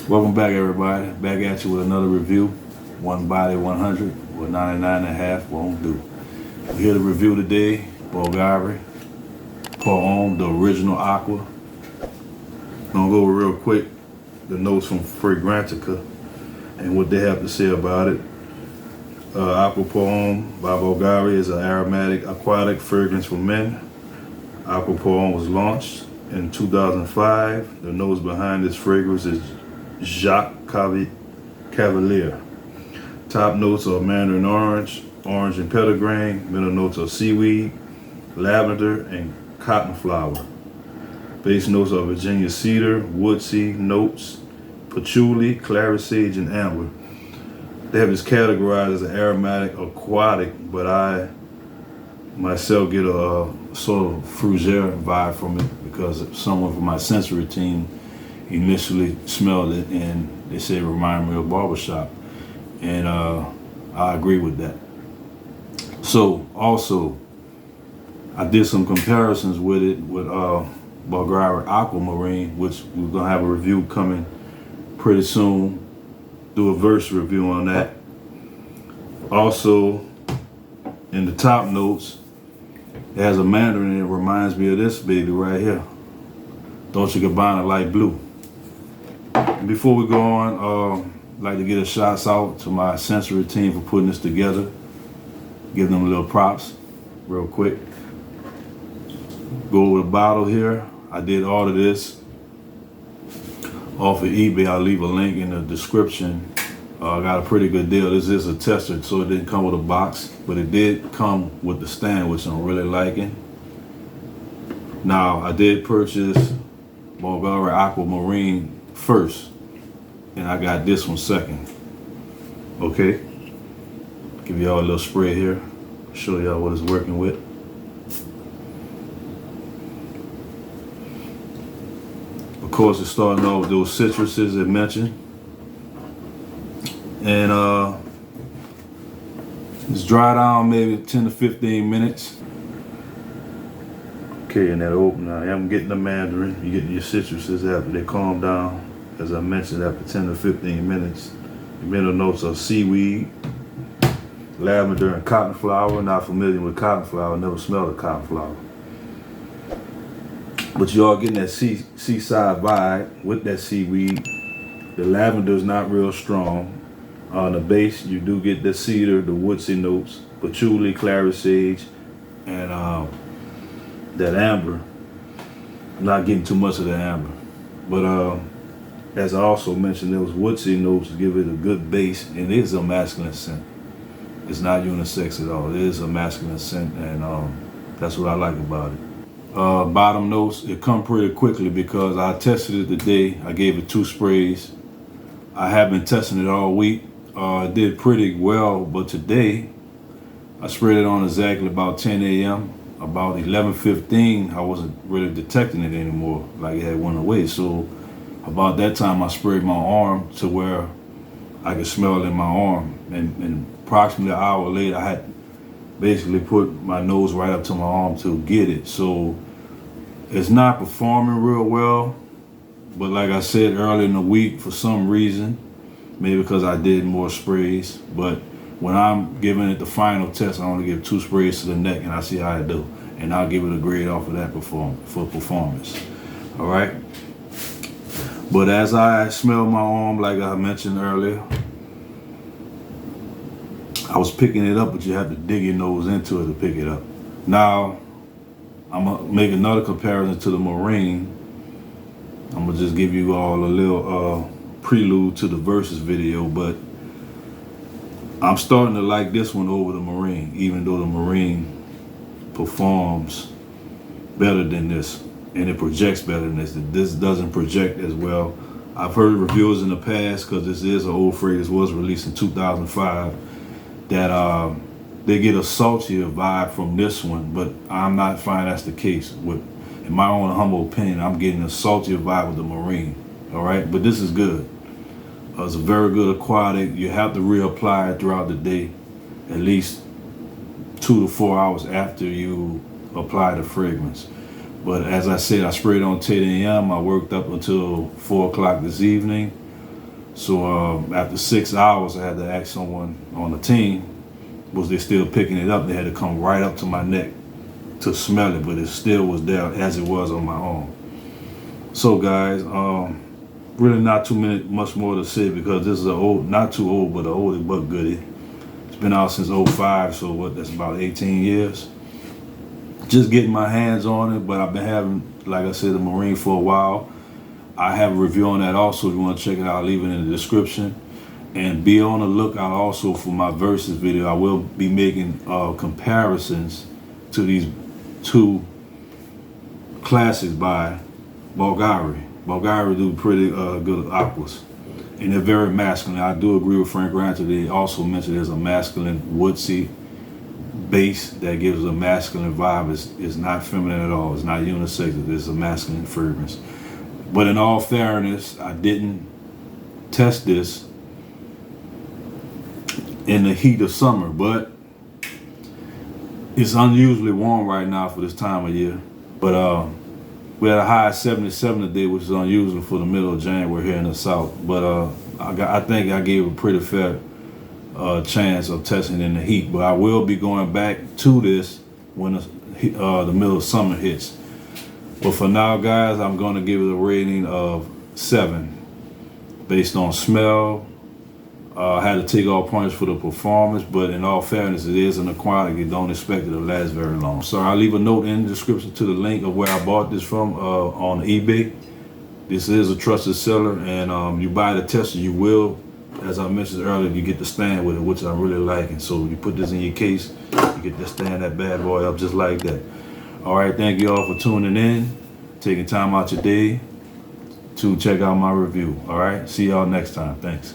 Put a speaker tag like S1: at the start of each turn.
S1: Welcome back, everybody. Back at you with another review. One body 100 or 99.5 won't do. We're here to review today Bvlgari Pour Homme, the original Aqua. I'm gonna go real quick the notes from Fragrantica and what they have to say about it. Aqva Pour Homme by Bvlgari is an aromatic aquatic fragrance for men. Aqva Pour Homme was launched in 2005. The nose behind this fragrance is Jacques Cavalier. Top notes are mandarin orange, orange and petitgrain. Middle notes are seaweed, lavender, and cotton flower. Base notes are Virginia cedar, woodsy notes, patchouli, clary sage, and amber. They have this categorized as an aromatic aquatic, but I myself get a sort of fougere vibe from it because someone from my sensory team initially smelled it and they said it reminded me of barbershop, and I agree with that. So also I did some comparisons with it with Bvlgari Aquamarine, which we're gonna have a review coming pretty soon. Do a verse review on that. Also in the top notes it has a mandarin and it reminds me of this baby right here, Dolce & Gabbana Light Blue. Before we go on, I'd like to get a shout out to my sensory team for putting this together. Give them a little props real quick. Go with a bottle here. I did all of this off of eBay. I'll leave a link in the description. I got a pretty good deal. This is a tester, so it didn't come with a box, but it did come with the stand, which I'm really liking. Now, I did purchase Bvlgari Aquamarine first, and I got this one second. Okay, give y'all a little spray here, show y'all what it's working with. Of course, it's starting off with those citruses I mentioned, and it's dry down maybe 10 to 15 minutes. Okay, and that open, I am getting the mandarin. You're getting your citruses after they calm down. As I mentioned, after 10 to 15 minutes. The middle notes are seaweed, lavender, and cotton flower. Not familiar with cotton flower, never smelled a cotton flower. But you are getting that seaside vibe with that seaweed. The lavender is not real strong. On the base, you do get the cedar, the woodsy notes, patchouli, clary sage, and that amber. I'm not getting too much of the amber. But as I also mentioned, those woodsy notes give it a good base, and it is a masculine scent. It's not unisex at all. It is a masculine scent, and that's what I like about it. Bottom notes, it come pretty quickly because I tested it today. I gave it 2 sprays. I have been testing it all week. It did pretty well, but today I sprayed it on exactly about 10 a.m. About 11:15, I wasn't really detecting it anymore, like it had went away. So about that time, I sprayed my arm to where I could smell it in my arm, and approximately an hour later, I had basically put my nose right up to my arm to get it. So it's not performing real well, but like I said earlier in the week, for some reason, maybe because I did more sprays, but when I'm giving it the final test, I only give 2 sprays to the neck and I see how I do, and I'll give it a grade off of that for performance. All right. But as I smell my arm, like I mentioned earlier, I was picking it up, but you have to dig your nose into it to pick it up. Now, I'm gonna make another comparison to the Marine. I'm gonna just give you all a little prelude to the versus video, but I'm starting to like this one over the Marine, even though the Marine performs better than this, and it projects better than this. This doesn't project as well. I've heard reviewers in the past, because this is an old fragrance, was released in 2005, that they get a saltier vibe from this one, but I'm not finding that's the case. In my own humble opinion, I'm getting a saltier vibe with the Marine. All right, but this is good. It's a very good aquatic. You have to reapply it throughout the day, at least 2 to 4 hours after you apply the fragrance. But as I said, I sprayed on 10 a.m. I worked up until 4 o'clock this evening. So after 6 hours, I had to ask someone on the team, was they still picking it up? They had to come right up to my neck to smell it, but it still was there as it was on my own. So guys, really not much more to say, because this is not too old, but an oldie but goodie. It's been out since '05, so what? That's about 18 years. Just getting my hands on it, but I've been having, like I said, the Marine for a while. I have a review on that also. If you want to check it out, I'll leave it in the description. And be on the lookout also for my versus video. I will be making comparisons to these two classics by Bvlgari. Bvlgari do pretty good aquas, and they're very masculine. I do agree with Frank Rancher. They also mentioned there's a masculine woodsy base that gives a masculine vibe. It's not feminine at all. It's not unisex. It's a masculine fragrance. But in all fairness, I didn't test this in the heat of summer, but it's unusually warm right now for this time of year. But we had a high of 77 today, which is unusual for the middle of January here in the South. But I think I gave a pretty fair chance of testing in the heat. But I will be going back to this when the middle of summer hits. But for now, guys, I'm going to give it a rating of 7 based on smell. I had to take all points for the performance, but in all fairness, it is an aquatic. You don't expect it to last very long. So I'll leave a note in the description to the link of where I bought this from on eBay. This is a trusted seller, and you buy the tester, you will, as I mentioned earlier, you get the stand with it, which I really like. And so you put this in your case, you get to stand that bad boy up just like that. All right, thank you all for tuning in, taking time out your day to check out my review. All right, see y'all next time. Thanks.